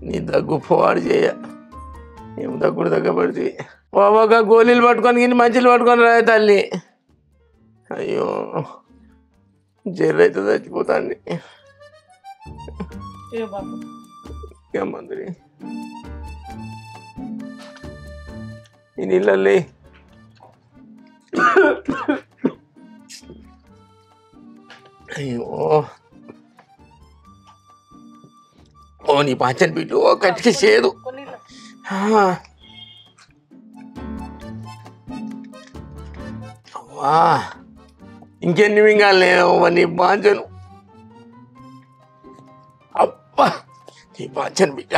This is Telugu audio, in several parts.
నీ దగ్గు పోవాడు చేయ ఏం దగ్గుడు దగ్గబడితే బాబాగా గోళీలు పట్టుకొని గిన్ని మంచిలు పట్టుకొని రా తల్లి అయ్యో జర్రైతే చచ్చిపోతాండి మందురి ఈ నీళ్ళల్లి అయ్యో ఓ నీ పాచని బిడ్డు గట్టిగా చేదు అవ్వా ఇంకెన్ని మింగాలే నీ పాచను అబ్బా నీ పాచని బిడ్డ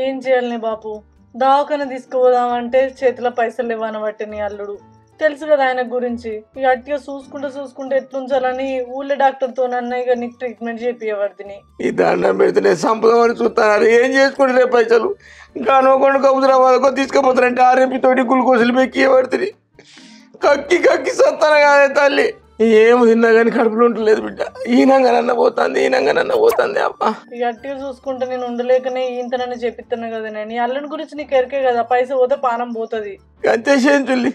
ఏం చేయాలి బాపు దావకన తీసుకుపోదామంటే చేతిలో పైసలు ఇవ్వనబట్టి నీ అల్లుడు తెలుసు కదా ఆయన గురించి ఇక అట్టిగా చూసుకుంటే ఎట్లుంచాలని ఊళ్ళో డాక్టర్తో ఇక నీకు ట్రీట్మెంట్ చేపియబడిని ఈ దండం పెడితే సంపదమని చూస్తున్నారు ఏం చేసుకుంటారే పైసలు ఇంకా అనుకోండి కబుతురాబాదకో తీసుకుపోతారంటే ఆర్ఎంపి గుల్కోసులు పెక్కియబడుతుంది కక్కి కక్కి సత్తాను కాదే తల్లి ఏం తిన్నా కానీ కడుపులో ఉండలేదు బిడ్డ ఈనంగానన్న పోతుంది అబ్బా ఇక అట్టిగా చూసుకుంటే నేను ఉండలేకనే ఇంతనని చెప్పిస్తున్నా కదా నేను అల్లుని గురించి నీకు ఎరికే కదా పైసలు పోతే పానం పోతుంది అంతే చేయించుల్లి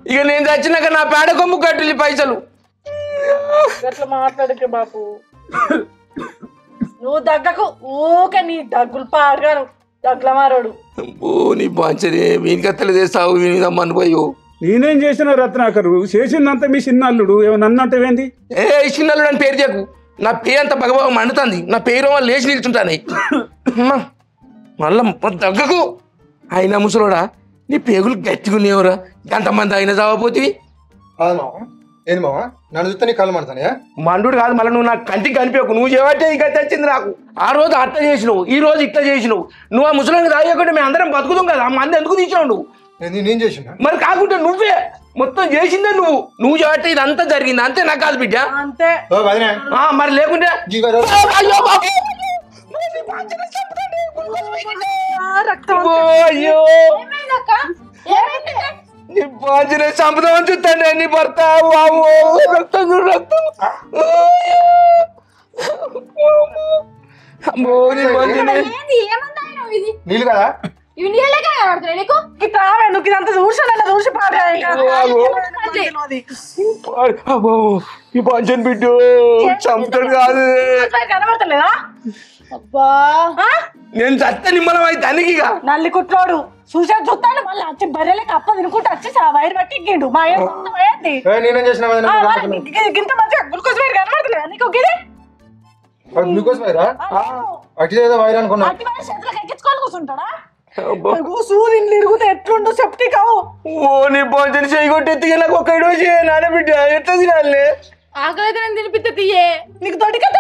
ఇక నేను చచ్చినాక నా పేడ కొమ్ము కట్టుల్లి పైసలు అట్లా మాట్లాడకే బాపు నువ్వు దగ్గకు ఊకే నీ దగ్గులు పాడగాను దగ్గలమారాడు నీ పంచని వీనికత్తలు చేస్తావు వీని పోయి నేనేం చేసిన రత్నాకరు చేసిందంతా మీ చిన్నల్లుడు ఏమన్నా అన్నట్టేంది ఏ చిన్నల్లుడు అని పేరు చెప్పు నా పేరు అంత భగభగ మండుతుంది నా పేరు వాళ్ళు లేచి నిల్చుంటాను మళ్ళా దగ్గకు ఆయన ముసలోడా నీ పేగులు గట్టిగునేవరా ఎంతమంది అయినా చావపోతే ఏంది మామ నన్ను చూస్తే నీ కళ్ళు మండుతానే మండుడు కాదు మళ్ళీ నువ్వు నాకు కంటికి కనిపించకు నువ్వు చేయబట్టే ఇక తెచ్చింది నాకు ఆ రోజు అట్లా చేసినావు ఈ రోజు ఇట్లా చేసినావు నువ్వు ఆ ముసలాన్ని తాగకుండా మేము అందరం బతుకుతాం కదా ఆ మంది ఎందుకు తీసినావు నువ్వు నేను చేసిన మరి కాకుండా నువ్వే మొత్తం చేసిందే నువ్వు చేయబట్టే ఇదంతా జరిగింది అంతే నాకు కాదు బిడ్డ అంతే మరి లేకుంటే అయ్యో నీ బాధ్యత చంపుదామని చూస్తాండి నీ భర్త రక్తం చూడు రక్తం అమ్మో నీ నీళ్ళు కదా ఈ పంచన్ బిడ్డు చంపుతాడు కాదు నేను చత్త నిమ్మలం అయితే అనికి నల్లి కుట్లోడు చూసా చూస్తాడు మళ్ళీ వచ్చి బర్రెలకి అప్ప తినుకుంటూ వచ్చి వైర్ పట్టి ఎక్కిండు మా నేనేం చేసిన ఇంత మంచిగా గ్లూకోజ్ వైర్ కనబడతలేదా నీకు గ్లూకోజ్ వైరా అట్టి ఏదో వైర్ అనుకున్నా చేతులకు ఎక్కించుకోవాలి కూర్చుంటాడా సూర్యుని ఇరుగుతే ఎట్లుండో సెప్టిక్ అవు ఓ నీ భోజనం చేయగొట్టి ఎత్తిగా నాకు ఒక్క ఇడవ నాన్న బిడ్డ ఎట్లా తినాలి ఆకలి నేను తినిపిస్తే తీయే నీకు దొడికతే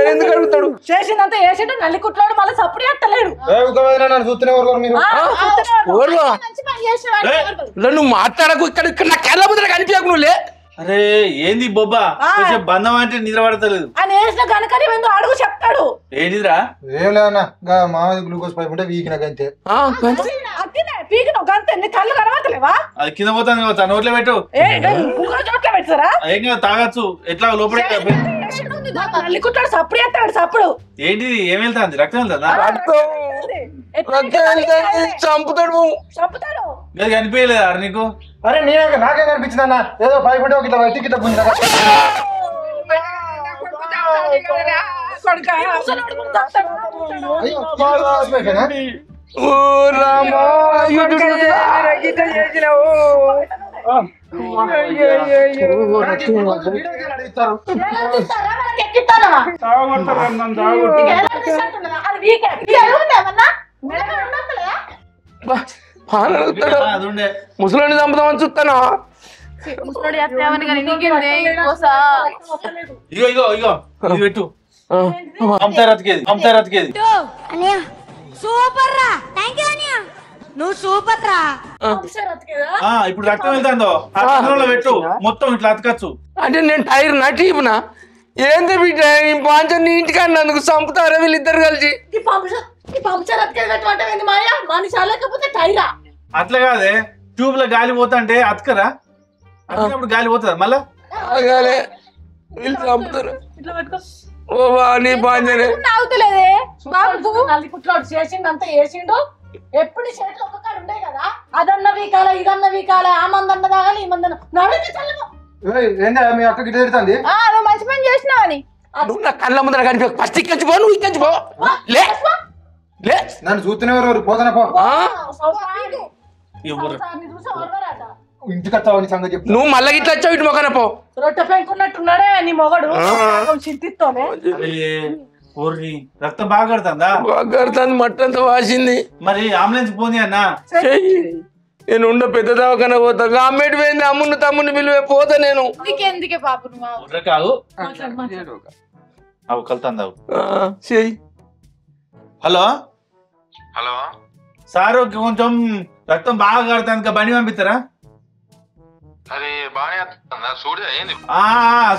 ఎందుకు అడుగుతాడు చేసిందంతా వేసిండు నల్లి కుట్లాడు మళ్ళీ సప్పుడు ఎట్టలేడు నువ్వు మాట్లాడకు ఇక్కడ నా కళ్ళ ముద్ర కనిపించకు నువ్వులే అరే ఏంది బొబ్బా బంధం అంటే నిద్ర పడతలేదు అని వేసిన కనుక అడుగు చెప్తాడు ఏంటిదిరా ఏం లేదన్నా మామూలు గ్లూకోజ్ పైప్ ఉంటే వీక్ నాకు అంతే కళ్ళు కనబడతలేవా అది కింద పోతాను నోట్లో పెట్టు చోట్ల పెట్టారా ఏం కదా తాగచ్చు ఎట్లా లోపల కుట్టాడు సప్పుడు చేస్తాడు సప్పుడు ఏంటిది ఏం వెళ్తాంది రక్తం వెళ్తా చంపుతాడు చంపుతాడు కనిపించలేదా నీకు అరే నాకే కనిపించింది అన్న ఏదో పైప్ ఉంటే ఇట్లా బయటికి ఇట్లా గుంజా ముసలోని చంపుదామని చూస్తానా ఇగో ఇగో ఇగో ఇది పెట్టు పంపుతారతికేది సూపర్ రా థాంక్యూ అనియా నువ్వు సూపర్ రా ఇప్పుడు రక్తం వెళ్తాందో పెట్టు మొత్తం ఇట్లా అతకచ్చు అంటే నేను టైర్ నటీపునా ఏంది బిడ్డ ఈ పాంచం నీ ఇంటికి అన్నందుకు చంపుతారా వీళ్ళిద్దరు కలిసి అట్లా కాదే ట్యూబ్ లో గాలి పోతుంటే అతకరా అతకినప్పుడు గాలి పోతుందా మళ్ళా వీళ్ళు చంపుతారు ఇట్లా పెట్టుకో. ఓ నీ బాంజనే అవుతలేదే బాబు నల్లి కుట్లోడు చేసిండు అంతా వేసిండు. ఎప్పుడు చేతిలో ఒక కాడ ఉండే కదా, అదన్న వీకాల ఇదన్న వీకాల, ఆ మందన్న తాగాలి ఈ మందన్న నడుకి చల్లము. ఏందా మీ అక్క గిట్ల తిడుతుంది? నువ్వు మంచి పని చేసినావు అని నువ్వు నా కళ్ళ ముందర కనిపి ఫస్ట్ ఇక్కడి పో, నువ్వు ఇక్కడి పో. లే లే నన్ను చూస్తూనే ఎవరు పోతానే పో. ఇంటికి వస్తావని సంగతి చెప్పు. నువ్వు మళ్ళీ ఇట్లా వచ్చావు ఇటు మొక్కన పో. రొట్టె పెంకున్నట్టున్నాడే నీ మొగడు చింతిస్తోనే. ఓర్రి రక్తం బాగా కడుతుందా? బాగా మట్టంతా వాసింది. మరి అంబులెన్స్ పోనీ అన్న. నేను ఉండ పెద్ద దవాఖాన పోతా. అమ్మేటి పోయింది, అమ్ముని తమ్ముని పిలువే పోతా నేను. ఎందుకే బాబు నువ్వు కాదు అవు కలుతాందావు. చెయ్యి. హలో హలో సారు కొంచెం రక్తం బాగా కడుతుంది, బండి పంపిస్తారా? అది బాగానే వస్తుందా? చూడదే ఏంది?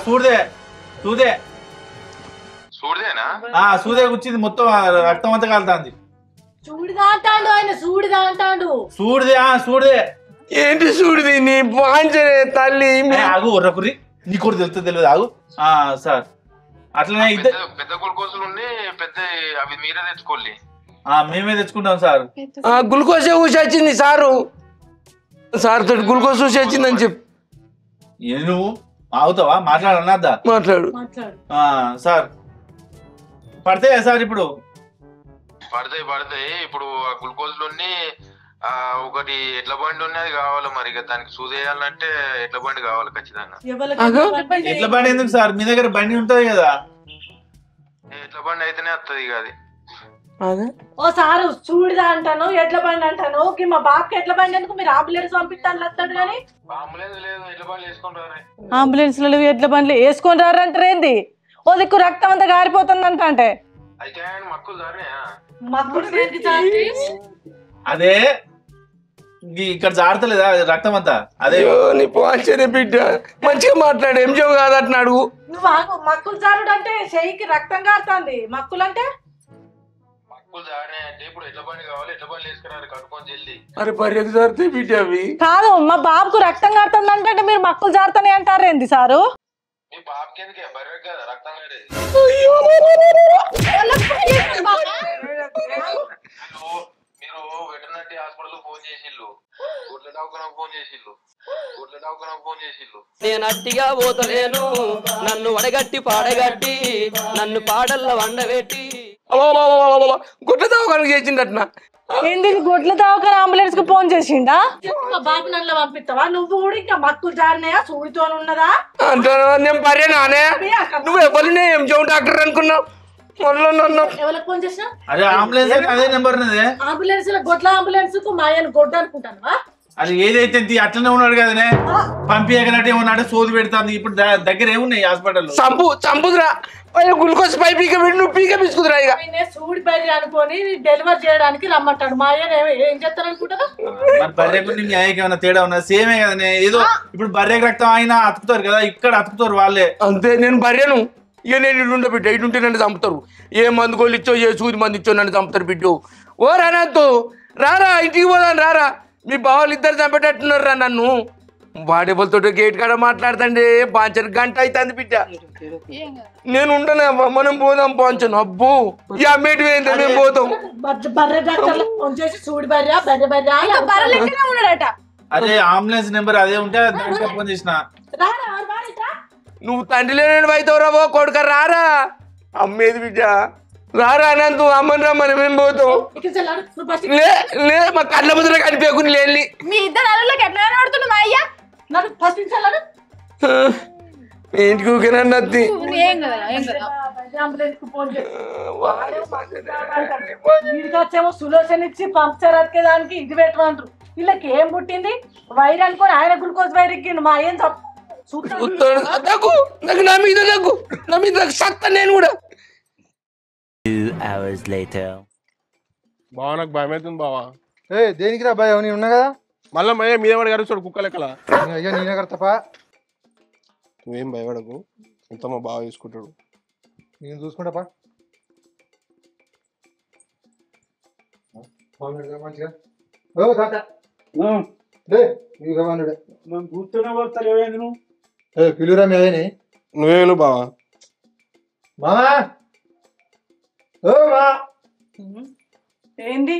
చూడదే చూదే చూడదేనా? చూదే కూర్చింది, మొత్తం రక్తం అంతా కలుతుంది. చూడిదా అంటాడు ఆయన, చూడిదా అంటాడు. చూడదే చూడదే ఏంటి చూడది నీ పాంచనే తల్లి. ఆగు ఉర్రకురి, నీ కూడా తెలుస్తుంది తెలియదు. ఆగు సార్ అట్లనే పెద్ద గ్లూకోజులు ఉండి పెద్ద అవి మీరే తెచ్చుకోండి. మేమే తెచ్చుకుంటాం సార్. గ్లూకోజ్ ఊసి వచ్చింది సారు. సార్ తోటి గ్లూకోజ్ ఊసి వచ్చిందని చెప్పు. నువ్వు ఆగుతావా? మాట్లాడన్నద్దా? మాట్లాడు. సార్ పడతాయా సార్? ఇప్పుడు పడతాయి. ఇప్పుడు ఆ గ్లూకోజులు ఒకటి ఎడ్ల బండి ఉన్నది కావాలి. మరి ఇక దానికి సూదేయాలంటే ఎడ్ల బండి కావాలి ఖచ్చితంగా. ఎట్ల బండి ఎందుకు సార్? మీ దగ్గర బండి ఉంటది కదా. ఎడ్ల బండి అయితేనే వస్తుంది ఇక అది. ఓ సారు చూడిదా అంటాను, ఎడ్ల బండి అంటాను. మా బాబుకి ఎడ్ల బండి ఎందుకు? మీరు అంబులెన్స్ పంపిస్తాను వస్తాడు కానీ అంబులెన్స్ లేదు, ఎడ్ల బండి వేసుకొని రారే. అంబులెన్స్ ఎడ్ల బండ్లు వేసుకొని రారంటారు ఏంది? ఓ దిక్కు రక్తం అంతా గారిపోతుందంట. అంటే అయితే ఆయన మక్కులు దారినాయా? అదే ఇక్కడ జాడతలేదా రక్తం అంతా? అదే నీ పాంచనే బిడ్డ మంచిగా మాట్లాడు. ఏం చెవు కాదట్న అడుగు. నువ్వు మక్కులు జారుడు అంటే చెయ్యికి రక్తం కారుతుంది. మక్కులు అంటే మక్కులు దారినాయి అంటే ఇప్పుడు ఎడ్ల బండి కావాలి, ఎడ్ల బండి వేసుకురారు కట్టుకొని జల్ది. అరే పర్యకు జారుతాయి బిడ్డ అవి. కాదు, మా బాబుకు రక్తం కారుతుంది అంటే మీరు మక్కులు జారుతానే అంటారు ఏంది సారు? మీ బాబుకి ఎందుకే బర్రెకి కదా రక్తం కారేది. మీరు వెటర్నరీ హాస్పిటల్ ఫోన్ చేసిల్లు, గుడ్ల డాక్టర్ ఫోన్ చేసిల్లు. నేను అట్టిగా పోతలేను, నన్ను వడగట్టి పాడగట్టి నన్ను పాడల్లో వండబెట్టి గుడ్ల దవాఖానకు చేసిండట్న. ఏంది గొడ్ల దవాఖాన అంబులెన్స్ కు ఫోన్ చేసిండా? బాబు నన్ను పంపిస్తావా? నువ్వు కూడా ఇంకా మక్కులు జారినాయా? సూడితో ఉన్నదా అంటే నేను పర్య నానే. నువ్వు ఎవరినే ఏం చెవు డాక్టర్ అనుకున్నావు? ఎవరికి ఫోన్ చేసినా? అదే అంబులెన్స్ అదే నెంబర్ ఉన్నదే. అంబులెన్స్ గొడ్ల అంబులెన్స్ కు మా ఆయన గొడ్డ అనుకుంటాను. అది ఏదైతే అట్లనే ఉన్నాడు కదనే. పంపించగలట్టు ఏమన్నాడు, సోది పెడతాంది. ఇప్పుడు దగ్గర ఏమున్నాయి హాస్పిటల్? చంపుదురా గ్లూకోజ్ పై పీక పెట్టి నువ్వు పీక పిసుకుదురా. ఇక సూడి బర్రె అనుకొని డెలివరీ చేయడానికి రమ్మంటాడు. మా ఆయన ఏం చేస్తారు అనుకుంటారా? మరి బర్రెకు మీ ఆయనకి ఏమైనా తేడా ఉన్నది? సేమే కదనే. ఏదో ఇప్పుడు బర్రెకి రక్తం ఆయన అతుకుతారు కదా, ఇక్కడ అతుకుతారు వాళ్ళే. అంతే. నేను బర్రెను. ఇక నేను ఇటు ఉండే బిడ్డ, ఇటు ఉంటే నన్ను చంపుతారు. ఏ మందు గోళ్ళు ఇచ్చో ఏ సూది మంది ఇచ్చో నన్ను చంపుతారు బిడ్డ. ఓ రానాతో రారా, ఇంటికి పోదాను రారా. మీ బావలు ఇద్దరు చంపేటట్టున్నారు రా నన్ను. వాడేబులతో గేట్ కాడ మాట్లాడుతండే పాంచను గంట అవుతుంది బిడ్డ. నేను ఉండను, మనం పోదాం పాంచను. అబ్బో ఈ అమ్మేటి ఏంటో మేము పోతాం. అదే అంబులెన్స్ నెంబర్ అదే ఉంటే ఫోన్ చేసిన. నువ్వు తండ్రి లేని అవుతావురా ఓ కొడుక రారా. అమ్మేది బిడ్డ రారా అనంతు. అమ్మని రమ్మని మేము పోతాం. లే మా కళ్ళ ముద్ర కనిపించకుండా లేని మీ ఇద్దరు అల్లుళ్ళకి ఎట్లా కనబడుతున్నావు అయ్యా? ఇంటికి ఊకేనన్ను అత్తి. వీడికొచ్చేమో సులోచన ఇచ్చి పంక్చర్ అతికేదానికి ఇది పెట్టమంటారు. వీళ్ళకి ఏం పుట్టింది? వైర్ అనుకోని ఆయన గ్లూకోజ్ వైర్ ఎక్కిండు. మా ఏం నాకు నా మీద సత్తా. నేను కూడా బావా నాకు భయం అవుతుంది బావా. దేనికి రా భయం? నేను ఉన్నా కదా. మళ్ళీ మయ్య మీద పడి గారు చూడు కుక్క లెక్కల. అయ్యా నేనే కడతాపా. నువ్వేం భయపడకు, ఎంత మా బావ చూసుకుంటాడు. నేను చూసుకుంటాపా. మంచిగా కూర్చొని పోతారు. ఏమైంది నువ్వు? పిలురా మీ అయ్యని. నువ్వేను బావా. మామా ఓ మా ఏంది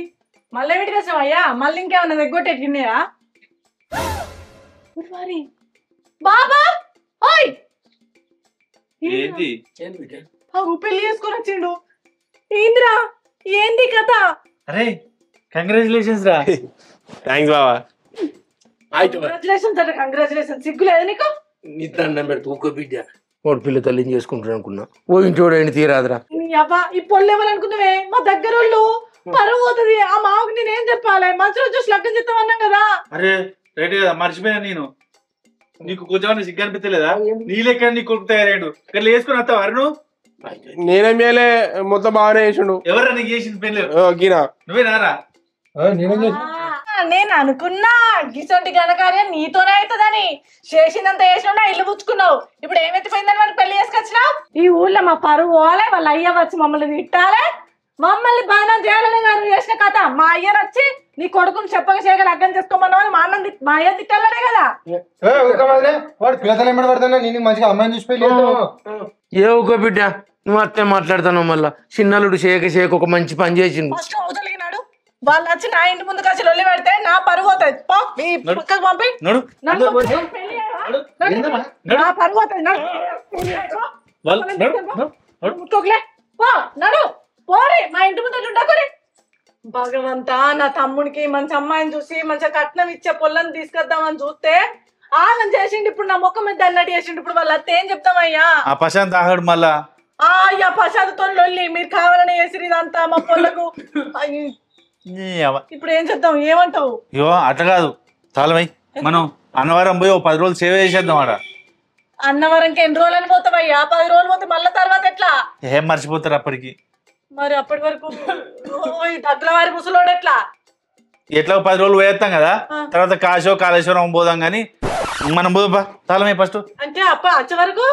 మళ్ళీ వీటికి వచ్చావయ్యా? మళ్ళీ ఇంకేమన్నా దగ్గొట్టెట్టినాయా? మరి బాబా ఓయ్ ఏంటి పెళ్లి చేసుకొని వచ్చిండు. ఏంద్రా ఏంది కథ? అరే కంగ్రాచులేషన్స్ రా. థ్యాంక్స్ బావా. కంగ్రాచులేషన్స్ అంటే కంగ్రాచులేషన్ సిగ్గులేదు నీకు? నీ దండం పెడితే ఊకో బిడ్డ వాడు పిల్ల తల్లిని చేసుకుంటాడు అనుకున్నా. ఓ ఇంటోడు అయిన తీరాదురా. నీ అబ్బా ఈ పొల్లెవరనుకున్నావే? మా దగ్గర వాళ్ళు పరువు పోతుంది. ఆ మామకి నేనేం చెప్పాలి? మంచిలో చూసి లగ్గం చెప్తామన్నాం కదా. అరే రైట్ కదా, మర్చిపోయినా నేను. నీకు కొంచెం సిగ్గు అనిపించలేదా? నీ లెక్క నీ కొడుకు తయారాడు. ఇక్కడ వేసుకుని వస్తావా అరుణు? నేనేం చేయలే, మొత్తం బాగానే చేసిండు. ఎవరా నీకు చేసింది పెళ్ళి? గీనా నువ్వే నారా? నేనేం చేసి నేను అనుకున్నా గిసొంటి ఘనకార్యం నీతోనే అవుతుందని. చేసినంత చేసినా ఇల్లు పుచ్చుకున్నావు. ఇప్పుడు ఏమెత్తిపోయిందని మనం పెళ్లి చేసుకొచ్చినావు. ఈ ఊళ్ళో మా పరువు పోలే, వాళ్ళ అయ్య వచ్చి మమ్మల్ని తిట్టాలే, మమ్మల్ని బాగా చేయాలని గారు చేసిన కథ. మా అయ్యను వచ్చి నీ కొడుకుని చెప్పక చేయగల అర్థం చేసుకోమన్నావు. మా అయ్య తిట్టాలనే కదా. వాడు పిల్లతలు ఎంబడి పడుతున్నా నేను మంచిగా అమ్మాయిని చూసిపోయి ఏ ఊకో బిడ్డ నువ్వు అట్టే మాట్లాడుతున్నావు. మళ్ళా చిన్నలుడు చేయక ఒక మంచి పని చేసిండు. ఫస్ట్ అవతలిగినాడు. వాళ్ళు వచ్చి నా ఇంటి ముందుకు వచ్చి లొల్లి పెడితే నా పరువు అవుతుంది. పక్కకు పంపి నన్ను పెళ్లి చేయవా? నా పరువు అవుతుంది. ముట్టుకోకలే పో నడు పోరే మా ఇంటి ముందు ఉండకుని. భగవంతా నా తమ్ముడికి మంచి అమ్మాయిని చూసి మంచిగా కట్నం ఇచ్చే పొల్లని తీసుకొద్దామని చూస్తే ఆగం చేసిండు. ఇప్పుడు నా ముఖం మీద అన్నట్టు చేసిండు. ఇప్పుడు వాళ్ళు అత్త ఏం చెప్తామయ్యా? ఆ ప్రశాంత్ ఆహాడు మళ్ళా. అయ్యా ప్రసాద్తో లొల్లి మీరు కావాలని వేసిరి ఇదంతా మా పొల్లకు. ఇప్పుడు ఏం చేద్దాం? ఏమంటావు? ఇవో అట్లా కాదు తాళమై, మనం అన్నవరం పోయి 10 రోజులు సేవ చేసేద్దాం ఆడ. అన్నవరంకి ఎన్ని రోజులు అని పోతావయ్యా? 10 రోజులు పోతే మళ్ళీ తర్వాత ఎట్లా? ఏం మర్చిపోతారు అప్పటికి? మరి అప్పటి వరకు దగ్గర వారి ముసలోడు ఎట్లా? ఎట్లా 10 రోజులు పోయేస్తాం కదా, తర్వాత కాశో కాళేశ్వరం పోదాం. కానీ మనం పోదాం తాళమై ఫస్ట్. అంటే వచ్చే వరకు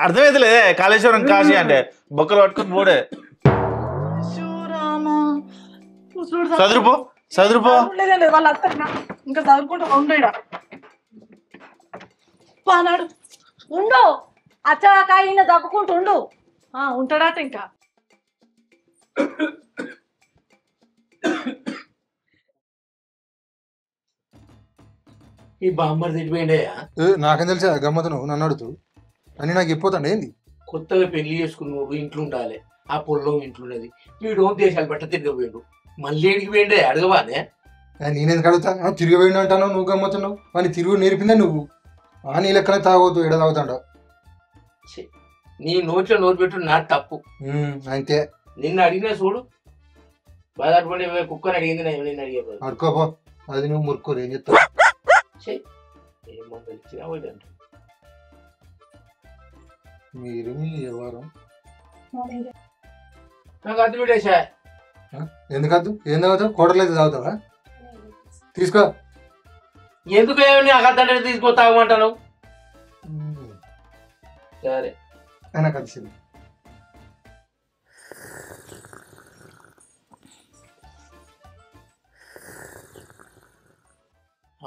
అర్థమైతలేదే కాళేశ్వరం కాశీ అంటే బొక్కలు పట్టుకుని పోడే. చదురుపో చదురుపో. వాళ్ళ అత్త ఇంకా చదువుకుంటూ ఉండేడా పానాడు ఉండు. అచ్చగా ఈయన దక్కుకుంటూ ఉండు. ఉంటాడట ఇంకా. ఈ బామ్మర్ తిరిగిపోయిండయా? నాకేం తెలుసా గమ్మతు నువ్వు నన్ను అడుగుతూ అని నాకు చెప్పిపోతాండి ఏంది? కొత్తగా పెళ్లి చేసుకున్నాడు, ఇంట్లో ఉండాలి. ఆ పొలం ఇంట్లో ఉన్నది. వీడు దేశాలు బట్ట తిరిగిపోయిండు. మళ్ళీ ఎడికి పోయిండే అడగవానే? నేనేందుకు అడుగుతా? తిరిగిపోయిండు అంటాను, నువ్వు గమ్మతున్నావు. వాడిని తిరుగు నేర్పిందే నువ్వు. నీ లెక్కనే తాగొద్దు, ఎడ తాగుతాడు. నీ నోట్లో నోరు పెట్టు నా తప్పు. అంతే. నిన్ను అడిగినా చూడు, బాధపడి కుక్కని అడిగింది నేను అడిగే అడుకోపో. అది నువ్వు మురుకోరు ఏం చెప్తావు? మీరు మీ వ్యవహారం నాకు అద్దు పెట్టేసా. ఎందుకద్దు? ఏం తాగుతావు? కోటలు అయితే తాగుతావా? తీసుకో. ఎందుకు ఏమి అగద్దంటే తీసుకో తాగమంటాను. సరే నాకు వచ్చింది.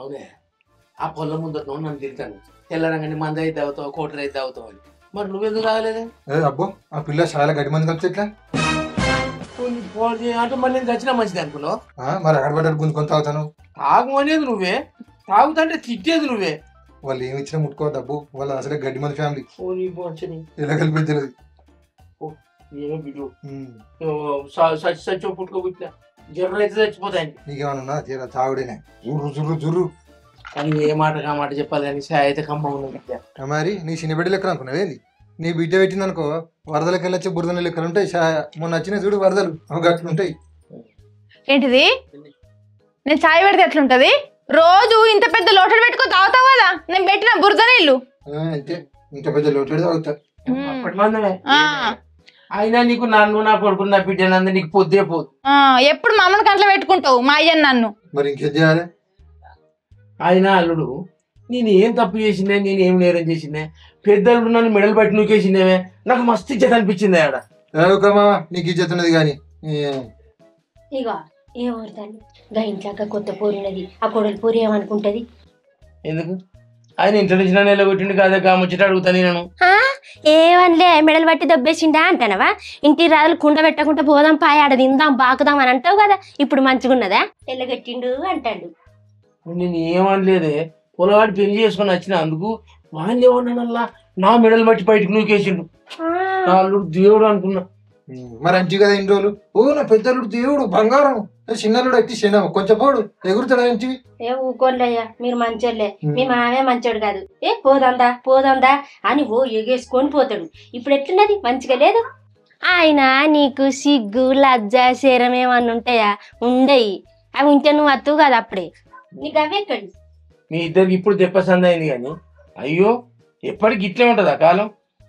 అవునే, ఆ పొలం ముందర నన్ను తిరుగుతాను. తెల్లరంగానే మంద అయితే తాగుతావు, కోటలు అయితే తాగుతావు అని. మరి నువ్వెందుకు రాగలేదే? అబ్బో ఆ పిల్ల చాలా గడ్డి మంది కలిసి ఎట్లా అంటే మళ్ళీ నేను చచ్చినా మంచిది అనుకున్నావు. మరి అక్కడ పడ్డాడు గుంజుకొని తాగుతాను. తాగు అనేది నువ్వే, తాగుతుంటే తిట్టేది నువ్వే. వాళ్ళు ఏమి ఇచ్చినా ముట్టుకోవద్దు అబ్బు. వాళ్ళు అసలే గడ్డి మంది ఫ్యామిలీ. ఎలా కలిపించలేదు. ఏమో బిడ్డు సచ్చో పుట్టుకోబుట్టినా జ్వరం అయితే చచ్చిపోతాయండి. నీకేమన్నా తీరా తాగుడేనే జుర్రు జుర్రు జుర్రు కానీ ఏ మాట కా మాట చెప్పాలి కానీ సాయ అయితే కమ్మ ఉన్నది. మరి నీ చిన్న బిడ్డ లెక్కలు అనుకున్నావేంది? నీ బిడ్డ పెట్టింది అనుకో వరదలకి వెళ్ళొచ్చే బురద లెక్కలు ఉంటాయి. మొన్న వచ్చిన చూడు వరదలు అవి ఉంటాయి. ఏంటిది? నేను చాయ్ పెడితే ఎట్లుంటది? రోజు ఇంత పెద్ద లోటలు పెట్టుకో తాగుతావు కదా, నేను పెట్టిన బురద నీళ్ళు. అంతే, ఇంత పెద్ద లోటు తాగుతా. అప్పటి మందమే. అయినా నీకు నన్ను నా కొడుకుని నా బిడ్డ నీకు పొద్దే పోదు. ఎప్పుడు మా అమ్మని కంట్లో పెట్టుకుంటావు మా అయ్యని నన్ను. మరి ఇంకేం చేయాలి? అయినా అల్లుడు నేను ఏం తప్పు చేసిందే, నేను ఏం నేరం చేసిందే? పెద్దలు నన్ను మెడలు పట్టి నూకేసిందేమే, నాకు మస్తు ఇజ్జత్ అనిపించింది ఆడ. నీకు ఇజ్జత్ ఉన్నది కానీ ఇగో ఏమవుతుంది గా ఇంట్లో కొత్త పూరి ఉన్నది. ఆ కొడలు పూరి ఏమనుకుంటది? ఎందుకు ఆయన ఇంట్లో నుంచి నన్ను వెళ్ళగొట్టిండు కదా ముచ్చట అడుగుతాను నేను. ఏమనిలే మెడలు పట్టి దబ్బేసిండా అంటానవా? ఇంటి రాజులు కుండ పెట్టకుండా పోదాం పాయ ఆడ తిందాం బాకుదాం అని అంటావు కదా, ఇప్పుడు మంచిగున్నదా? ఎల్లగట్టిండు అంటాడు. నేను ఏమనలేదే, పొలవాడి పెళ్లి చేసుకొని వచ్చిన అందుకు వాళ్ళు ఏమన్నాడల్లా నా మెడలు బట్టి బయటకు నూకేసిండు. నా అల్లుడు దేవుడు అనుకున్నా. మరి అంచి కదా ఇన్ని రోజులు. ఓ నా పెద్దల్లుడు దేవుడు బంగారం, చిన్నల్లుడు అయితే చిన్న కొంచెం పోడు ఎగురుతాడు అంచి. ఏ ఊకోండియ్యా, మీరు మంచోళ్ళే, మీ మామే మంచోడు కాదు. ఏ పోదాందా పోదాందా అని ఓ ఎగేసుకొని పోతాడు. ఇప్పుడు ఎట్లున్నది? మంచిగా లేదు. ఆయన నీకు సిగ్గు లజ్జ శరం ఏమన్నా ఉంటాయా? ఉండయి. అవి ఉంటే నువ్వు అత్తువు కదా అప్పుడే. నీకు అవి ఎక్కడి? మీ ఇద్దరికి ఇప్పుడు దెప్పసంది అయింది కానీ అయ్యో ఎప్పటికి ఇట్లే ఉంటదా కాలం.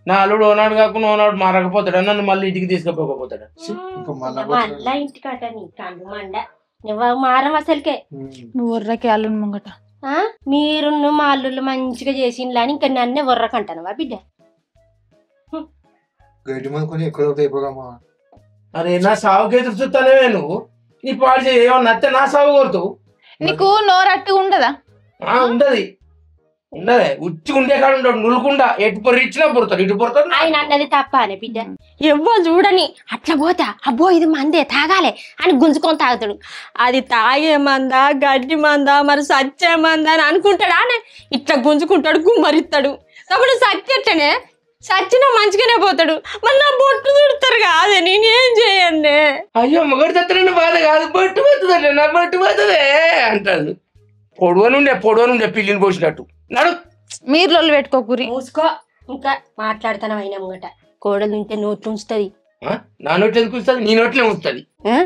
నా అల్లుడు ఓనాడు కాకుండా ఓనాడు మారకపోతాడు, నన్ను మళ్ళీ ఇంటికి తీసుకుపోకపోతాడు. మళ్ళా ఇంటికట నీ కండు మండ నువ్వు మారం అసలుకే. నువ్వు వర్రకే అల్లుని ముంగట. మీరు మా అల్లుళ్ళు మంచిగా చేసిండ్లా అని ఇంకా నన్నే వర్రకంటానవా బిడ్డ? గడ్డి మంది కొని ఎక్కువ అయిపోగామా. అరే నా సావుకి ఎదురు చూస్తానే నువ్వు. నీ పాడు చేయి ఏమన్నా నచ్చ నా సాగు కోరుతావు. నీకు నోరట్టుగా ఉండదా? ఉండదు ఉండదే, ఉచ్చి ఉండే కాడు ఉంటాడు నులుకుండా ఎటు పొరి ఇచ్చినా పొరుతాడు ఇటు పొరుతాడు. ఆయన అన్నది తప్ప అని బిడ్డ. ఎవ్వో చూడని అట్లా పోతా అబ్బో ఇది మందే తాగాలే అని గుంజుకొని తాగుతాడు. అది తాగే మందా గడ్డి మందా మరి సచ్చే మందా అని అనుకుంటాడా? ఇట్లా గుంజుకుంటాడు గుమ్మరిస్తాడు. తప్పుడు సచ్చనే సచ్చినా మంచిగానే పోతాడు. మరి నా బొట్టు చుడతారు కాదే, నేనేం చేయండి? అయ్యో మొగడు చత్తరన్న బాధ కాదు, బొట్టు పోతుందంటే నా బొట్టు పోతుందే అంటాడు. పొడవనుండే పిల్లిని పోసినట్టు నడు. మీరు లొల్లు పెట్టుకోకూరి. మూసుకో. ఇంకా మాట్లాడతాను అయినా ముంగట. కోడలు తింటే నోట్లు ఉంచుతుంది. నా నోట్లు ఎందుకు ఉంచుతుంది? నీ నోట్లే ఉంచుతుంది.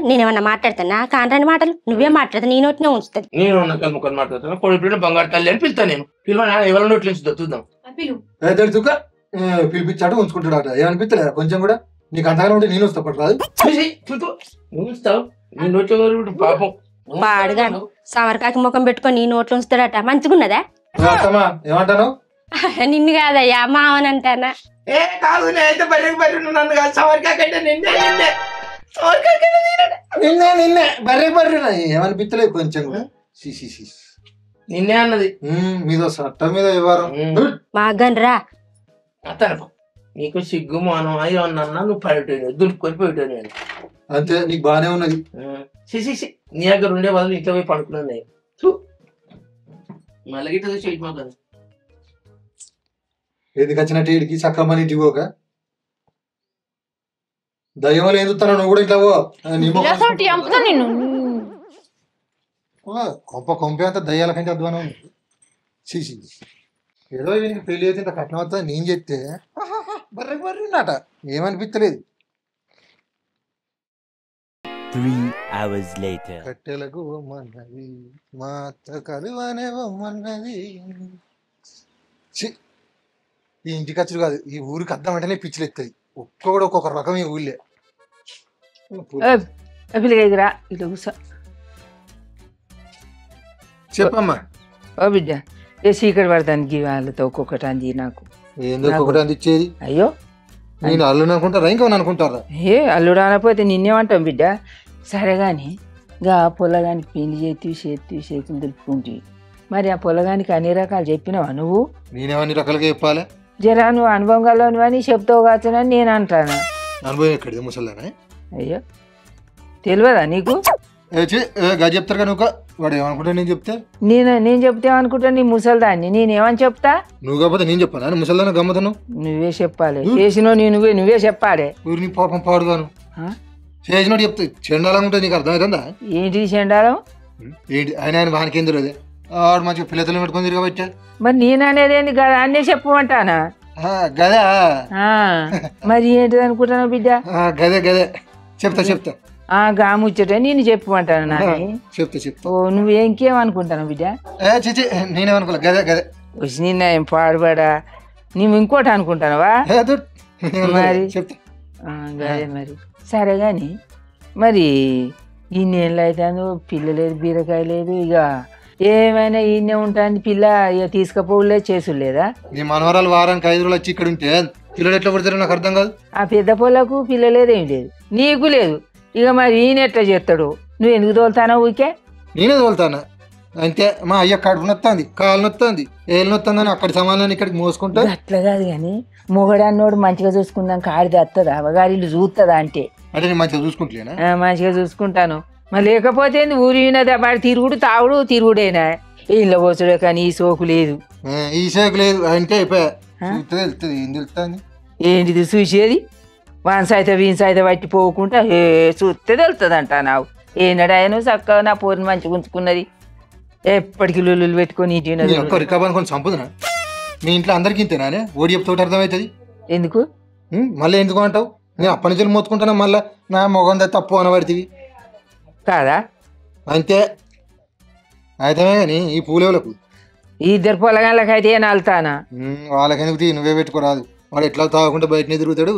నేనేమన్నా మాట్లాడతానా? కానరాని మాటలు నువ్వే మాట్లాడతా, నీ నోట్నే ఉంచుతుంది. నేను ముఖం మాట్లాడతాను. కొడుకు బంగారు తల్లి అని పిలుతాను నేను. పిలువ ఎవరి నోట్లు ఉంచుతా చూద్దాం. పిలిపించాడు ఉంచుకుంటాడు. ఏమనిపిస్తలేదా కొంచెం కూడా? నీకు అంతగానే ఉంటే నేను వస్తా పట్టు రాదు. ఉంచుతావు నీ నోట్లో పాపం పాడుగాను సమరకాకి ముఖం పెట్టుకొని నీ నోట్లు ఉంచుతాడట. మంచిగున్నదా? ఏమంటాను? నిన్ను కాదయ్యా మావనంటానా? ఏ కాదు నేనైతే బర్రెకి నన్ను కాదు సమరికాకంటే నిన్నే బర్రె ఏమనిపించలేదు కొంచెం కూడా. నిన్నే అన్నది మీద సట్ట మీద వ్యవహారం. మాగన్రా అతను నీకు సిగ్గు మానం అయ్యో అన్నా నువ్వు పడిపోయావు దులుపుకొని పోయిటావు. నేను అంతే నీకు బానే ఉన్నది. నీ దగ్గర ఉండే వాళ్ళు ఇంట్లో పోయి పడుకున్నాయి. మళ్ళీ గిట్ట చూసి మాకు ఎందుకు వచ్చినట్టు ఇడికి చక్కమని ఇంటికి పోక దయ్యం ఏం చూస్తాను నువ్వు కూడా ఇంట్లో కొంపే అంతా దయ్యాల కంటే అధ్వానం. చీసి ఏదో వీనికి పెళ్లి అయితే ఇంత కట్నం అవుతుంది నేను చెప్తే బర్రె ఏమనిపించలేదు. 3 hours later. కట్టెలకు బొమ్మన్నది మా అత్త కలువనే బొమ్మన్నది. ఈ ఇంటికి వచ్చుడు కాదు, ఈ ఊరికి అద్దం అంటేనే పిచ్చిలు ఎత్తాయి. ఒక్కొక్కడు ఒక్కొక్క రకం ఈ ఊళ్ళే. చెప్పమ్మా. ఓ బిడ్డ ఏ సీకటి పడతానికి వాళ్ళతో ఒక్కొక్కటి అంది నాకు. ఏందో ఒక్కొక్కటి అందిచ్చేది? అయ్యో నేను అల్లుడు అనుకుంటారా ఇంకేమని అనుకుంటారా? ఏ అల్లుడు అనకపోతే నిన్నేమంటాం బిడ్డ. సరే కానీ గా పొలగానికి పెళ్లి చేతులు దులుపుకుంటుంది. మరి ఆ పొలగానికి అన్ని రకాలు చెప్పినావా నువ్వు? నేనేమన్ని రకాలుగా చెప్పాలి? జరా నువ్వు అనుభవం కలవని అని చెప్తావు కాచనని నేను అంటాను. అనుభవం ఎక్కడిది ముసల్దానే? అయ్యో తెలియదా నీకు? చెప్తారు కానీ వాడు ఏమనుకుంటా నేను చెప్తే? నేను చెప్తే అనుకుంటా నీ ముసల్దాన్ని నేనేమని చెప్తా? నువ్వు కాకపోతే నేను చెప్పాను ముసల్దాన్ని గమ్మతను నువ్వే చెప్పాలి. చేసినో నువ్వే చెప్పాలి. ఊరిని పాపం పాడుగాను చేసినట్టు చెప్తే చెండాలంగా ఉంటుంది. నీకు అర్థమవుతుందా? ఏంటి చెండాలం? ఏంటి ఆయన వానికి ఏం తెలియదు. ఆడు మంచిగా పిల్లతలు పెట్టుకొని తిరగబట్టా. మరి నేను అనేది కదా అన్నీ చెప్పమంటానా? గదా మరి ఏంటిది అనుకుంటాను బిడ్డ? గదే చెప్తా గా ముచ్చట నేను చెప్పమంటాను నాని. చెప్తా ఓ నువ్వేంకేమనుకుంటాను బిడ్డ? నేనేమనుకోలే గదే వచ్చి నిన్న ఏం పాడుపడా నువ్వు ఇంకోటి అనుకుంటానవా? మరి చెప్తా గదే మరి. సరే కానీ మరి ఇన్నేళ్ళు అయితే పిల్ల లేదు బీరకాయ లేదు, ఇక ఏమైనా ఈయనే ఉంటుంది పిల్ల, ఇక తీసుకపోలేదు చేసులేదా? నీ మనవరాలు వారానికి 5 రోజులు వచ్చి ఇక్కడ ఉంటే పిల్లలు ఎట్లా పడతారో నాకు అర్థం కాదు. ఆ పెద్ద పొలకు పిల్ల లేదేం లేదు, నీకు లేదు. ఇక మరి ఈయన ఎట్లా చేస్తాడు? నువ్వు ఎందుకు తోలుతానా ఊరికే? నేనే తోలుతానా? అంతే మా అయ్య కడుపు నొత్తుంది, కాలు నొత్తుంది, ఏళ్ళు నొత్తుందని అక్కడి సమాధానం ఇక్కడికి మోసుకుంటా. అట్లా కాదు కానీ మొగడన్నోడు మంచిగా చూసుకున్నాక ఆడిది వస్తుందా అవగారిల్లు చూస్తుందా అంటే నేను మంచిగా చూసుకుంటలేనా? మంచిగా చూసుకుంటాను. మరి లేకపోతే ఊరి వాడు తిరుగుడు తాగుడు తిరుగుడేనా, ఇళ్ళ పోసుడే కానీ ఈ సోకు లేదు. ఈ సోకు లేదు అంటే తెలుస్తుంది. ఏం తెలుస్తుంది? ఏంటిది చూసేది? వాన్సైతే వీన్సైతే పట్టి పోకుండా చూస్తే తెలుస్తుంది అంట. నాకు ఏనాడాయను చక్కగా నా పోరిని మంచిగా ఉంచుకున్నది, ఎప్పటికీ లొల్లులు పెట్టుకొని రికాబనుకొని చంపుతున్నా. మీ ఇంట్లో అందరికీ ఇంతేనానే ఓడి చెప్తోటి అర్థమవుతుంది. ఎందుకు మళ్ళీ ఎందుకు అంటావు? నేను అప్పటి నుంచి మోసుకుంటున్నా, మళ్ళీ నా మొగందా తప్పు అనబడితివి కాదా? అంతే అయితే కానీ ఈ పూలేవులకు ఈ ఇద్దరు పొలగాళ్ళకి అయితే నాలుతానా? వాళ్ళకెందుకు నువ్వే పెట్టుకోరాదు. వాడు ఎట్లా తాగకుండా బయటనే తిరుగుతాడు.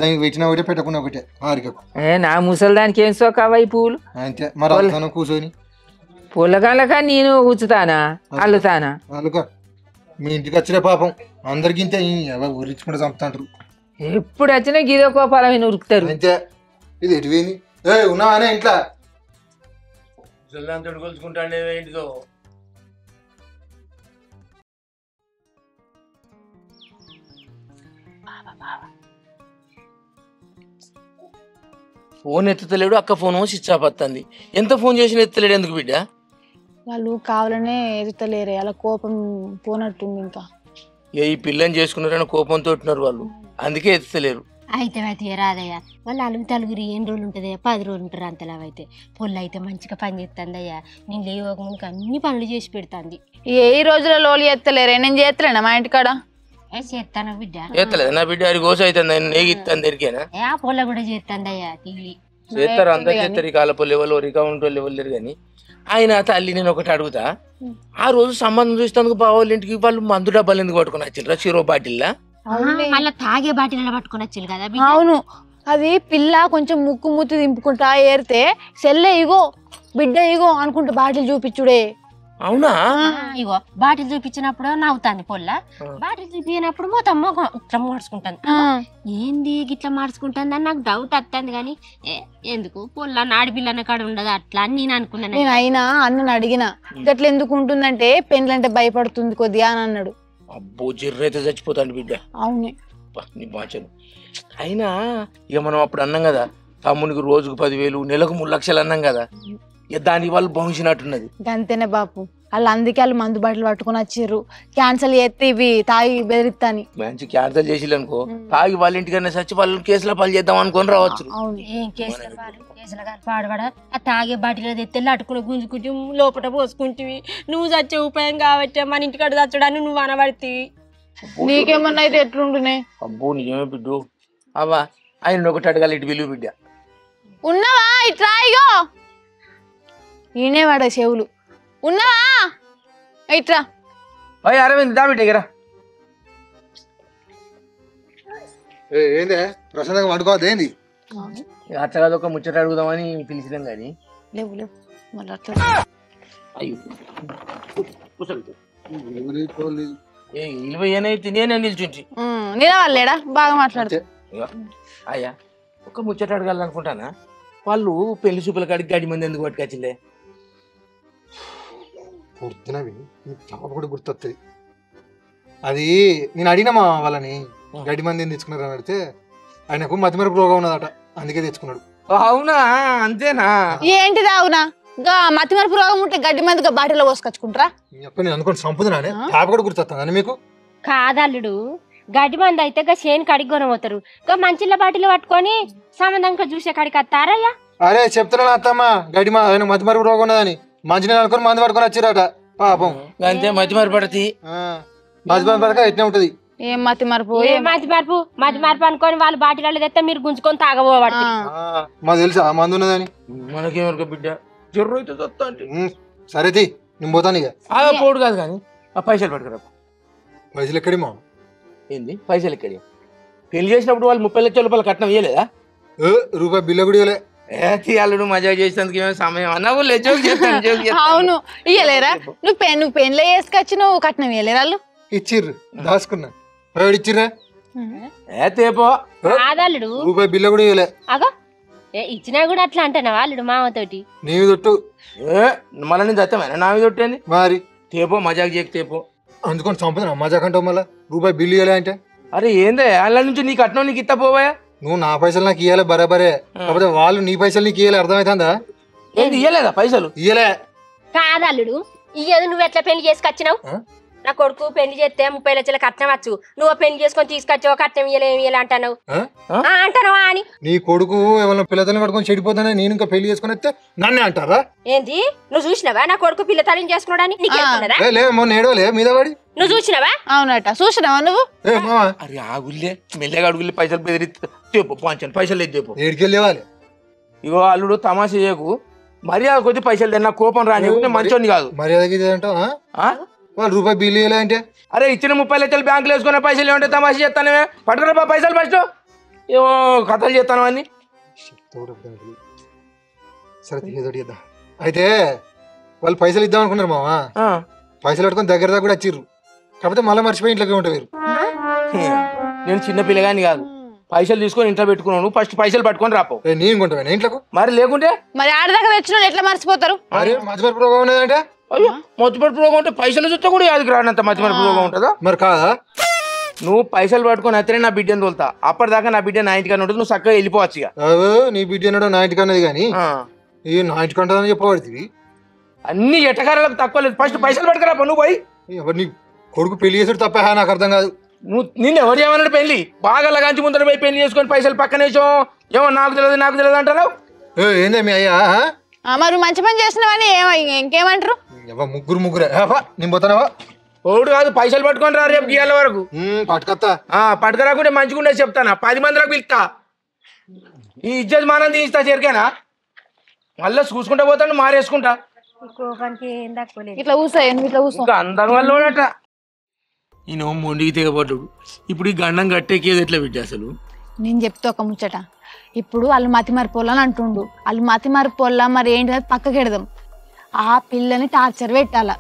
దానికి పెట్టినా ఒకటే పెట్టకుండా ఒకటే ఆరికకు. నా ముసలిదానికి ఏం సోకావా ఈ పూలు? అంతే మరి కూర్చొని పొలగాళ్ళక నేను కూర్చుతానా అల్లుతానా? అల్లుక మీ ఇంటికి వచ్చిన పాపం అందరికి ఇంతే ఉరించుకుంటే చంపుతాంటారు. ఎప్పుడు వచ్చినా గిదో కోపాలని ఉరుకుతారు. అంతే. ఇది ఎటువేంది? ఉన్నావానే ఇంట్లో? కొలుచుకుంటాండే ఏంటిదో. ఫోన్ ఎత్తుతలేడు, అక్క ఫోన్ స్విచ్ ఆఫ్ వస్తుంది. ఎంత ఫోన్ చేసినా ఎత్తలేడు ఎందుకు బిడ్డ? వాళ్ళు కావాలనే ఎదుతలేరే, అలా కోపం పోనట్టుంది. ఇంకా ఈ పిల్లని చేసుకున్నారని కోపంతో ఉంటున్నారు వాళ్ళు, అందుకే ఎత్తుతలేరు. అయితే రాదయ్యా, వాళ్ళు అలుగు తలుగురు ఎన్ని రోజులు ఉంటుంది? 10 రోజులు ఉంటారు అంతలా. అయితే పొల్లు అయితే మంచిగా పని చేస్తుంది అయ్యా. నేను లేవకముందుకు అన్ని పనులు చేసి పెడుతుంది. ఏ రోజుల లోలు ఎత్తలేరే? నేను చేస్తలేనా మా ఇంటికాడ? చేస్తాను బిడ్డ. చేస్తలేదు నా బిడ్డ, అది గోస అవుతుంది. నేగిస్తాను దొరికేనా? ఆ పొల్ల కూడా చేస్తుంది అయ్యా. చేస్తారు, అందరు చేస్తారు. ఈ కాలపు లెవెల్ రికౌంట్ లెవెల్ లేరు. కానీ ఆయన తల్లి నేను ఒకటి అడుగుతా, ఆ రోజు సంబంధం చూసేందుకు బావాళ్ళ ఇంటికి వాళ్ళు మందు డబ్బాలు ఎందుకు పట్టుకుని వచ్చిర్రా? చీరో బాటిల్లా? మళ్ళీ తాగే బాటిల్ పట్టుకుని వచ్చింది కదా. అవును, అది పిల్ల కొంచెం ముక్కు ముత్తు దింపుకుంటా ఏరితే సెల్లె ఇగో బిడ్డ ఇగో అనుకుంటా బాటిల్ చూపించుడే. అవునా? ఇగో బాటిల్ చూపించినప్పుడు నవ్వుతాంది పొల్ల, బాటిల్ చూపించినప్పుడు మొత్తం ఇట్లా మార్చుకుంటాను. ఏంది గిట్లా మార్చుకుంటుంది అని నాకు డౌట్ వస్తుంది. కానీ ఎందుకు పొల్ల నాడిపిల్లన్న కాడ ఉండదు అట్లా అని నేను అనుకున్నాను. నేను అయినా అన్నను అడిగిన గట్ల ఎందుకు ఉంటుందంటే పెళ్ళంటే భయపడుతుంది కొద్దిగా అని అన్నాడు. అబ్బో జిర్రైతే చచ్చిపోతాండి బిడ్డ. అవునే నీ బాచను. అయినా ఇక మనం అప్పుడు అన్నాం కదా, తమ్మునికి రోజుకు 10,000 నెలకు 3 లక్షలు అన్నాం కదా, దానికి వాళ్ళు భవించినట్టున్నది. అంతేనే బాపు, వాళ్ళు అందుకే వాళ్ళు మందు బాటిల్ పట్టుకుని వచ్చిర్రు. క్యాన్సల్ చేస్తే ఇవి తాగి బెదిరిస్తాని మంచి క్యాన్సల్ చేసిల్లు అనుకో, తాగి వాళ్ళ ఇంటికన్నా చచ్చి వాళ్ళని కేసులో పాలు చేద్దాం అనుకొని రావచ్చు. పాడబడ ఆ తాగే బాటిలో తెస్తే అటుకుని గుంజుకుంటూ లోపల పోసుకుంటువి. నువ్వు చచ్చే ఉపాయం కాబట్టి మన ఇంటికాడ చచ్చడాన్ని నువ్వు అనబడితివి. నీకేమన్నా అయితే ఎట్లుంటున్నాయి? అబ్బో నిజమే బిడ్డు. అవ్వా ఆయన ఒకటి అడగాలి, ఇటు విలువ బిడ్డ. ఉన్నావా? ఇట్లా ఇగో ఈయనే వాడ చెవులు. ఉన్నావా? ఇట్లా అరవింద్ దా బిడ్డ దగ్గర. ఏందే ప్రశాంతంగా వండుకోవద్దు ఏంది? అట్లా కాదు, ఒక ముచ్చట అడుగుదామని పిలిచినాం కానీ లేవు లేవు మళ్ళీ అయ్యో తినే నిల్చుంచి నిలవాలేడా బాగా మాట్లాడుతూ. అయ్యా ఒక ముచ్చట అడగాలనుకుంటానా, వాళ్ళు పెళ్లి చూపుల కాడికి గడి మంది ఎందుకు పట్టుకొచ్చిందే? గుర్తున్నవి కూడా గుర్తొస్తుంది. అది నేను అడిగినా మా వాళ్ళని గడ్డి మంది ఏం తెచ్చుకున్నారు అని అడిగితే ఆయనకు మతిమరుపు రోగం ఉన్నదట, అందుకే తెచ్చుకున్నాడు. అవునా? అంతేనా? ఏంటిది అవునా? మతిమరుపు రోగం ఉంటే గడ్డి మందిగా బాటిల్లో పోసుకొచ్చుకుంటారా? నేను అనుకోండి సంపుతున్నానే తాప కూడా గుర్తొస్తుందని మీకు. కాదల్లుడు, గడ్డి మంది అయితే చేను కడిగి కొనబోతారు, మంచిళ్ళ బాటిల్ పట్టుకొని సంబంధంగా చూసే కాడికి వస్తారయ్యా. అరే చెప్తున్నా అత్తమ్మ, గడ్డి ఆయన మతిమరుపు రోగం ఉన్నదని మంచిని అనుకొని మందు పట్టుకొని వచ్చిరట పాపం. అంతే మతిమరుపు పడతాయి. మతిమరుపు పడక ఎట్నే ఉంటది. ఏం మతిమరుపు? మతిమరుపు అనుకొని వాళ్ళు బాటిల్ తెస్తే మీరు గుంజుకొని తాగబోవాడు. మాకు తెలుసా ఆ మందు ఉన్నదని? మనకేమనుకో బిడ్డ, జ్వరం అయితే వస్తా అంటే. సరే తీ నేను పోతాను ఇక. పోడు కాదు కానీ ఆ పైసలు పట్టుకురా. పైసలు ఎక్కడి మా? ఏంది పైసలు ఎక్కడి? పెళ్లి చేసినప్పుడు వాళ్ళు 30 లక్షల రూపాయలు కట్నం ఇవ్వలేదా? రూపాయి బిల్లు కూడా ఇవ్వలే. తీయాలడు మజా చేసేందుకు ఏమైనా సమయం అన్నావు? అవును ఇయ్యలేరా? నువ్వు పెన్లో వేసుకొచ్చి నువ్వు కట్నం ఇయ్యలేరు? వాళ్ళు ఇచ్చిర్రు, దాచుకున్నా. ఇచ్చిర్రా తేపో కాదల్లుడు, రూపాయి బిల్లు కూడా ఇవ్వలే. అగో ఇచ్చినా కూడా అట్లా అంటానా వాళ్ళు మామతోటి నీవి తొట్టు మళ్ళీ నేను చచ్చామైనా నా మీద తొట్టేంది మరి తేపో మజాక్ చేయకు తేపో అందుకొని చంపుతున్నా మజాకంటావు మళ్ళీ రూపాయి బిల్లు ఇవ్వలే అంటే అరే ఏందే వాళ్ళ నుంచి నీకు కట్నం నీకు ఇస్తా పోవాయా నువ్వు నా పైసలు నాకు ఇవ్వాలి బరాబరే కాకపోతే వాళ్ళు నీ పైసలు నీకు ఇవ్వాలి అర్థమవుతుందా ఏంది ఇయ్యలేదా పైసలు ఇవ్వలే కాదల్లుడు ఇయ్యదు నువ్వు ఎట్లా పెళ్లి చేసుకొచ్చినావు నా కొడుకు పెళ్లి చేస్తే 30 లక్షల కట్నం వచ్చు నువ్వు పెళ్లి చేసుకొని తీసుకొచ్చావు కట్నం ఇయ్యలే అంటావు అంటావా అని నీ కొడుకు ఎవరైనా పిల్లతల్ని పట్టుకొని చెడిపోతానే నేను ఇంకా పెళ్లి చేసుకుని వస్తే నన్నే అంటారా ఏంది నువ్వు చూసినావా నా కొడుకు పిల్ల తల్లిని చేసుకున్నాడని మొన్న ఏడవలే మీద పడి నువ్వు చూసినావా అవునట చూసినావా నువ్వు అరే ఆగుల్లే మెల్లగా అడుగులే పైసలు బెదిరిస్తే చెప్పు పంచాను పైసలు లేదు చెప్పు ఏడికెళ్ళేవాలి ఇగో అల్లుడు తమాషా చేయకు మర్యాద కొద్ది పైసలు తిన్నా కోపం రాని మంచోని కాదు మర్యాద అంటావా వాళ్ళు రూపాయి బిల్లు ఇవ్వలే అంటే అరే ఇచ్చిన 30 లక్షలు బ్యాంకులో వేసుకునే పైసలు ఏమంటే తమాషా చేస్తానే పట్టుకురా పైసలు ఫస్ట్ ఏమో కథలు చేస్తాను అని సరే తీసేదోటి అయితే వాళ్ళు పైసలు ఇద్దాం అనుకున్నారు మావా పైసలు పట్టుకొని దగ్గర దాకా కూడా వచ్చిర్రు కాకపోతే మళ్ళీ మర్చిపోయి ఇంట్లోకి ఉంటారు నేను చిన్న పిల్లగాని కాదు పైసలు తీసుకొని ఇంట్లో పెట్టుకున్నాను ఫస్ట్ పైసలు పట్టుకొని రాపో నేను కొంటాను ఇంట్లోకి మరి లేకుంటే మరి ఆడదాకా తెచ్చిన ఎట్లా మర్చిపోతారు అరే మధ్యపడి ప్రోగ్రామ్ ఉన్నదంటే అయ్యో మధ్యపడి ప్రోగ్రామ్ ఉంటే పైసలు చూస్తే కూడా యాదికి రానంత మధ్యపడి ప్రోగ్రామ్ ఉంటుందా మరి కాదా నువ్వు పైసలు పట్టుకొని అతనే నా బిడ్డను తోలుతా అప్పటిదాకా నా బిడ్డ నా ఇంటికన్నా ఉంటుంది నువ్వు చక్కగా వెళ్ళిపోవచ్చు ఇక నీ బిడ్డ అన్నాడు నా ఇంటికన్నది కానీ ఈ నా ఇంటికంటదని చెప్పబడుతుంది అన్ని ఎటకారాలకు తక్కువ లేదు ఫస్ట్ పైసలు పట్టుకురా నువ్వు పోయి నీ కొడుకు పెళ్లి చేసాడు తప్ప నాకు అర్థం కాదు నువ్వు నిన్ను ఎవరు ఏమన్నాడు పెళ్లి బాగా లగాంచి ముందర పోయి పెళ్లి చేసుకొని పైసలు పక్కనేసో ఏమో నాకు తెలియదు అంటారు ఏందే మీ అయ్యా మరి మంచి పని చేసినావని ఇంకేమంటారు ముగ్గురే నేను పోతానవా ఓడు కాదు పైసలు పట్టుకొని రా రేపు గీయాల వరకు పట్టుకొస్తా పట్టుకురాకుంటే మంచిగా చెప్తానా 10 మందిలకు పిలుస్తా ఈ ఇజ్జత్ మానం తీస్తా చేరికేనా మళ్ళీ చూసుకుంటా పోతాను మారేసుకుంటా ఇట్లా కూర్చోండి ఇట్లా కూర్చో అందరి వల్ల ఈయన మొండికి తెగబడ్డాడు ఇప్పుడు ఈ గండం కట్టేకేది ఎట్లా బిడ్డ అసలు నేను చెప్తా ఒక ముచ్చట ఇప్పుడు వాళ్ళు మతిమరిపోలని అంటుండు వాళ్ళు మతిమరిపోల్లా మరి ఏంటి పక్కకెడదాం ఆ పిల్లని టార్చర్ పెట్టాల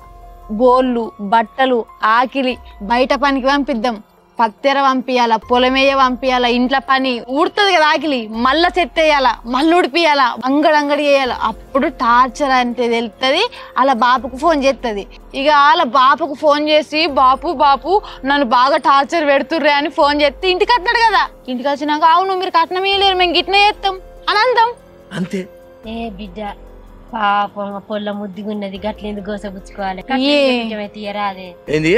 బోళ్ళు బట్టలు ఆకిలి బయట పనికి పంపిద్దాం పత్తెర పంపియాల పొలమేయ పంపియాల ఇంట్లో పని ఊడుతుంది కదా ఆకిలి మళ్ళా చెత్తేయాల మళ్ళీ ఉడిపియాల అంగడి చేయాల అప్పుడు టార్చర్ అంటే తెలుస్తుంది వాళ్ళ బాపుకు ఫోన్ చేస్తుంది ఇక వాళ్ళ బాపుకు ఫోన్ చేసి బాపు నన్ను బాగా టార్చర్ పెడుతుర్రే అని ఫోన్ చేస్తే ఇంటికి వస్తాడు కదా ఇంటికి వచ్చినాక అవును మీరు కట్నం ఇయ్యలేరు మేము గిట్నే చేస్తాం అని అందాం అంతే ఏ బిడ్డ పాపం పొల్ల ముద్దుగున్నది గట్లేందుకు గోసపుచ్చుకోవాలి తీయరాదే ఏంది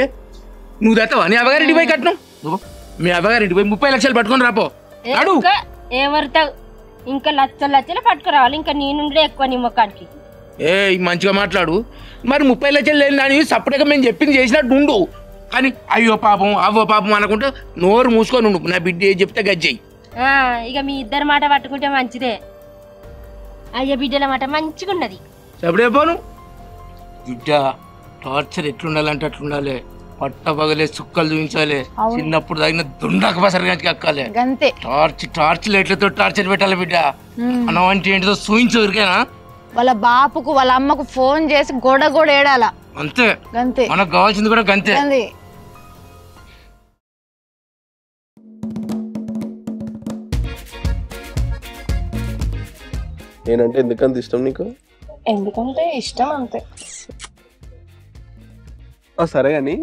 నువ్వు తెస్తావా నీ అవ్వగారింటి పోయి కట్నం నువ్వు మీ అవ్వగారింటి పోయి 30 లక్షలు పట్టుకొని రాపో ఏమరుతావు ఇంకా లక్షలు పట్టుకురావాలి ఇంకా నేను ఎక్కువ నీ మొక్కానికి మంచిగా మాట్లాడు మరి 30 లక్షలు లేని దాని సపరేట్గా మేము చెప్పింది చేసినట్టు ఉండు కానీ అయ్యో పాపం అవ్వో పాపం అనుకుంటే నోరు మూసుకొని ఉండు నా బిడ్డ ఏం చెప్తే గజ్జయ్యి ఇక మీ ఇద్దరు మాట పట్టుకుంటే మంచిదే అయ్య బిడ్డల మాట మంచిగా ఉన్నది సపడే పోను బిడ్డ టార్చర్ ఎట్లుండాలంటే అట్లుండాలి పట్ట పగలే చుక్కలు చూపించాలి చిన్నప్పుడు తగిన దుండక పసరగానికి అక్కాలి టార్చ్ లైట్లతో టార్చర్ పెట్టాలి బిడ్డ అన్నం అంటే ఏంటిదో చూయించు ఊరికేనా వాళ్ళ బాపుకు వాళ్ళ అమ్మకు ఫోన్ చేసి గోడ ఏడాల అంతే మనకు కావాల్సింది కూడా గంతే నేనంటే ఎందుకంత ఇష్టం నీకు ఎందుకంటే ఇష్టం అంతే సరే కానీ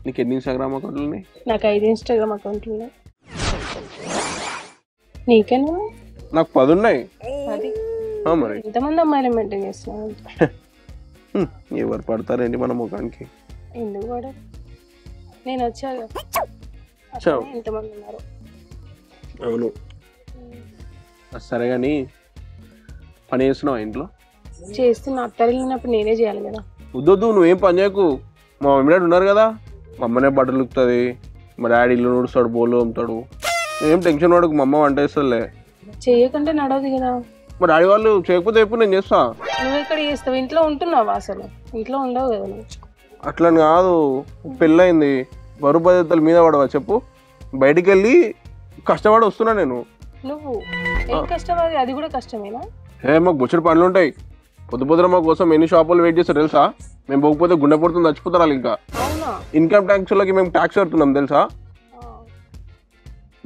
నీకు ఎన్ని ఇన్స్టాగ్రామ్ అకౌంట్లు ఉన్నాయి నాకు 5 ఇన్స్టాగ్రామ్ అకౌంట్లు ఉన్నాయి నీకేనా నాకు 10 ఉన్నాయి మరి ఎంతమంది అమ్మాయిలు మెయింటైన్ చేస్తున్నావు ఎవరు పడతారండి మన ముఖానికి ఎందుకు పడరు నేను వచ్చాగా ఎంతమంది ఉన్నారు అవును సరే కానీ పని చేస్తున్నావా ఇంట్లో చేస్తున్నా అత్తరిల్లినప్పుడు నేనే చేయాలి కదా వద్దొద్దు నువ్వేం పని చేయకు మా మమ్మీ డాడీ ఉన్నారు కదా మా అమ్మనే బట్టలు ఉక్కుతుంది మా డాడీ ఇల్లు నడుస్తాడు బోళ్ళు అమ్ముతాడు ఏం టెన్షన్ పడకు మా అమ్మ వంట చేస్తుందిలే చేయకుంటే నడవదు కదా మా డాడీ వాళ్ళు చేయకపోతే ఎప్పుడు నేను చేస్తా నువ్వు ఎక్కడ చేస్తావు ఇంట్లో ఉంటున్నావా అసలు ఇంట్లో ఉండవు కదా నువ్వు అట్లా కాదు పెళ్ళయింది బరువు బాధ్యతల మీద పడవా చెప్పు బయటికి వెళ్ళి కష్టపడి వస్తున్నా నేను నువ్వు ఏం కష్టం అది కూడా కష్టమేనా మాకు బొచ్చడి పనులు ఉంటాయి పొద్దున మా కోసం ఎన్ని షాపులు వెయిట్ చేస్తారు తెలుసా మేము పోకపోతే గుండె పడుతుంది చచ్చిపోతారు వాళ్ళు ఇంకా ఇన్కమ్ ట్యాక్స్ వాళ్ళకి మేము ట్యాక్స్ కడుతున్నాం తెలుసా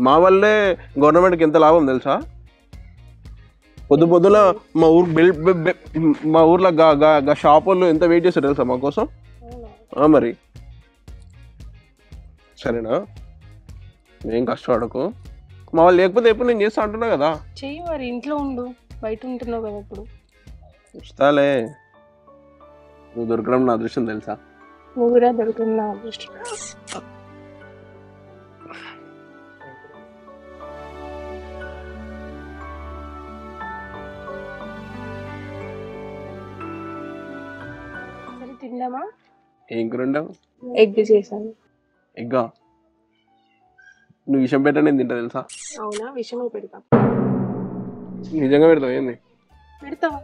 మా వల్లే గవర్నమెంట్కి ఎంత లాభం తెలుసా పొద్దున మా ఊర్లో షాప్ వాళ్ళు ఎంత వెయిట్ చేస్తారు తెలుసా మా కోసం. మరి సరేనా, నేను కష్టపడకు. మా వాళ్ళు లేకపోతే ఎప్పుడు నేను చేస్తా అంటున్నా కదా. చెయ్యి మరి, ఇంట్లో ఉండు, బయట ఉంటున్నావు కదా ఇప్పుడు. ఇస్తాలే, నువ్వు దొరకడం నా అదృష్టం తెలుసా. నువ్వు కూడా దొరకడం నా అదృష్టం. సరే తిందామా? ఏం కూరండావు? ఎగ్ చేశాను. ఎగ్గా? నువ్వు విషయం పెట్టా నేను తింటా తెలుసా. అవునా? విషయమే పెడతా. నిజంగా పెడతావు? ఏంది పెడతావా?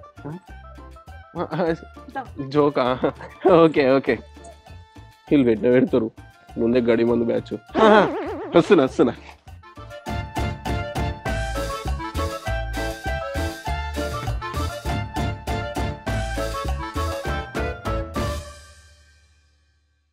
జోకా? ఓకే ఓకే, వీళ్ళు పెడతారు ముందే గడి మందు బ్యాచ్. వస్తున్నా.